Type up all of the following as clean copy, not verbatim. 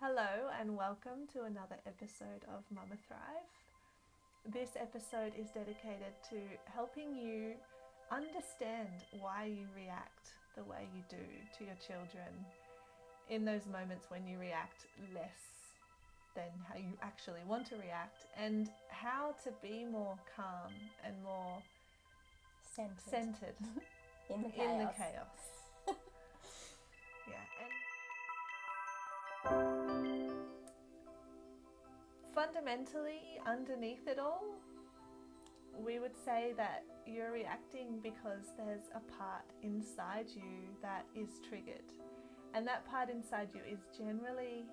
Hello and welcome to another episode of Mama Thrive. This episode is dedicated to helping you understand why you react the way you do to your children in those moments when you react less than how you actually want to react, and how to be more calm and more centered in the chaos. Yeah, and fundamentally, underneath it all, we would say that you're reacting because there's a part inside you that is triggered. And that part inside you is generally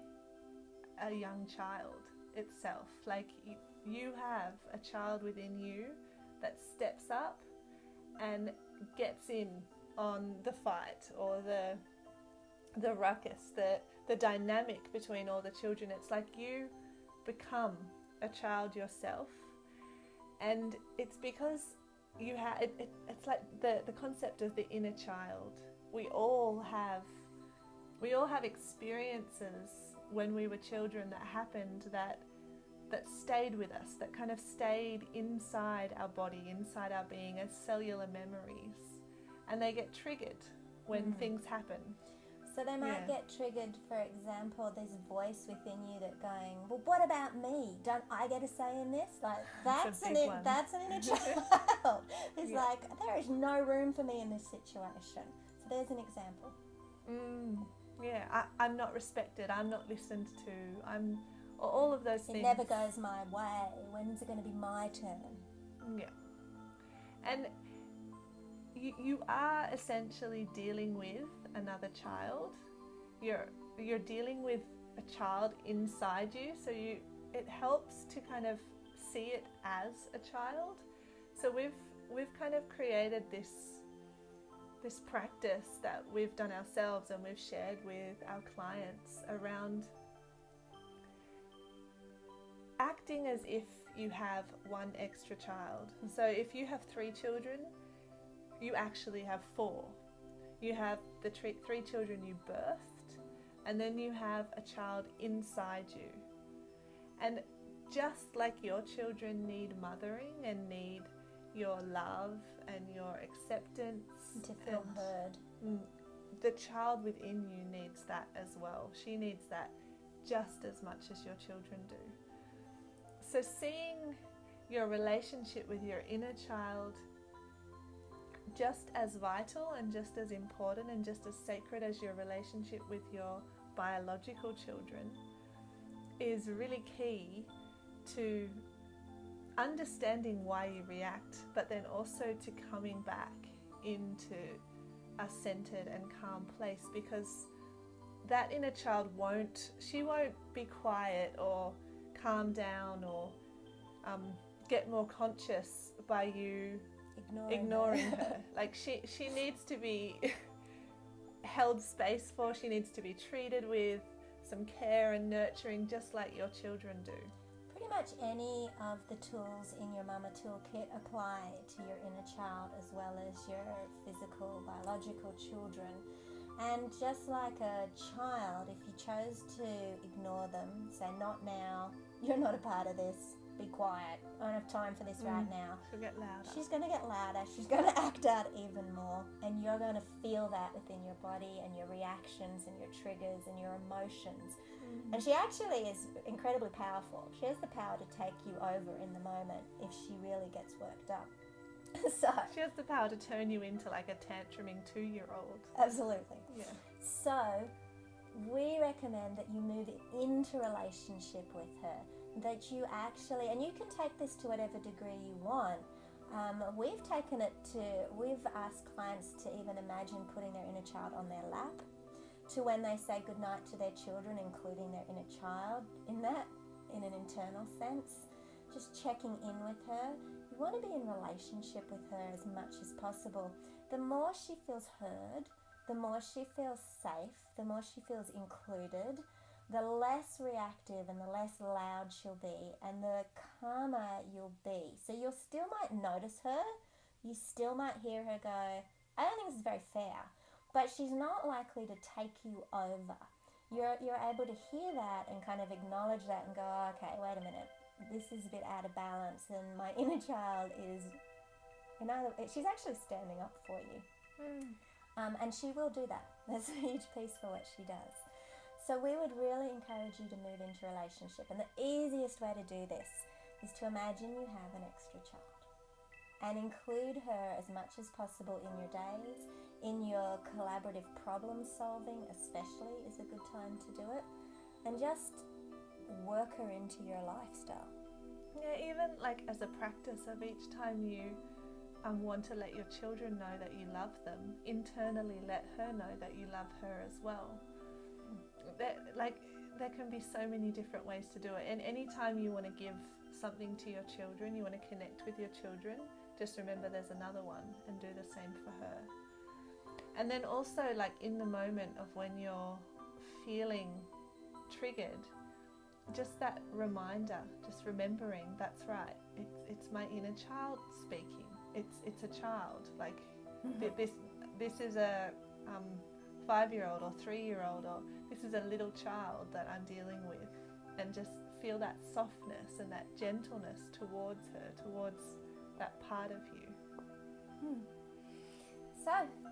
a young child itself. Like you have a child within you that steps up and gets in on the fight or the ruckus, the dynamic between all the children. It's like you become a child yourself, and it's because you have it's like the concept of the inner child. We all have experiences when we were children that happened that stayed with us, that kind of stayed inside our body, inside our being, as cellular memories, and they get triggered when things happen. So they might get triggered, for example, this voice within you that going, well, what about me? Don't I get a say in this? Like, that's an inner child. It's like, there is no room for me in this situation. So there's an example. I'm not respected, I'm not listened to, I'm all of those things. It never goes my way. When's it going to be my turn? Yeah. And you are essentially dealing with another child. You're dealing with a child inside you, so it helps to kind of see it as a child. So we've kind of created this practice that we've done ourselves and we've shared with our clients around acting as if you have one extra child. So if you have 3 children, you actually have 4. You have the 3 children you birthed, and then you have a child inside you. And just like your children need mothering and need your love and your acceptance, to feel heard, the child within you needs that as well. She needs that just as much as your children do. So seeing your relationship with your inner child just as vital and just as important and just as sacred as your relationship with your biological children is really key to understanding why you react, but then also to coming back into a centered and calm place, because that inner child won't be quiet or calm down or get more conscious by you ignoring her. Like she needs to be held space for, she needs to be treated with some care and nurturing, just like your children do. Pretty much any of the tools in your Mama Toolkit apply to your inner child as well as your physical, biological children. And just like a child, if you chose to ignore them, say, not now, you're not a part of this, be quiet, I don't have time for this right now. She'll get louder. She's going to get louder, she's going to act out even more, and you're going to feel that within your body and your reactions and your triggers and your emotions. And she actually is incredibly powerful. She has the power to take you over in the moment if she really gets worked up. So she has the power to turn you into like a tantruming 2-year-old. Absolutely. Yeah. So we recommend that you move into relationship with her, that you actually, and you can take this to whatever degree you want. We've asked clients to even imagine putting their inner child on their lap, to when they say goodnight to their children, including their inner child in an internal sense, just checking in with her. You want to be in relationship with her as much as possible. The more she feels heard, the more she feels safe, the more she feels included, the less reactive and the less loud she'll be, and the calmer you'll be. So you still might notice her, you still might hear her go, I don't think this is very fair, but she's not likely to take you over. you're able to hear that and kind of acknowledge that and go, oh, okay, wait a minute, this is a bit out of balance, and my inner child is, she's actually standing up for you. And she will do that. That's a huge piece for what she does. So we would really encourage you to move into a relationship. And the easiest way to do this is to imagine you have an extra child and include her as much as possible in your days, in your collaborative problem solving especially is a good time to do it, and just work her into your lifestyle. Yeah, even like as a practice of each time you want to let your children know that you love them, internally let her know that you love her as well. There can be so many different ways to do it, and anytime you want to give something to your children, you want to connect with your children, just remember there's another one and do the same for her. And then also, like in the moment of when you're feeling triggered, just that reminder, just remembering, that's right, it's my inner child speaking. It's a child. Like this is a 5-year-old or 3-year-old, or this is a little child that I'm dealing with, and just feel that softness and that gentleness towards her, towards that part of you. So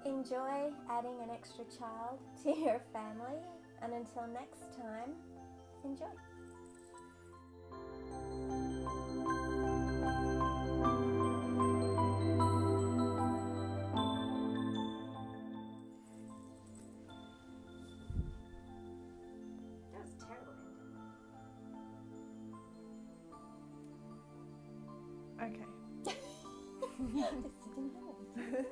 enjoy adding an extra child to your family, and until next time, enjoy. Okay. This didn't happen.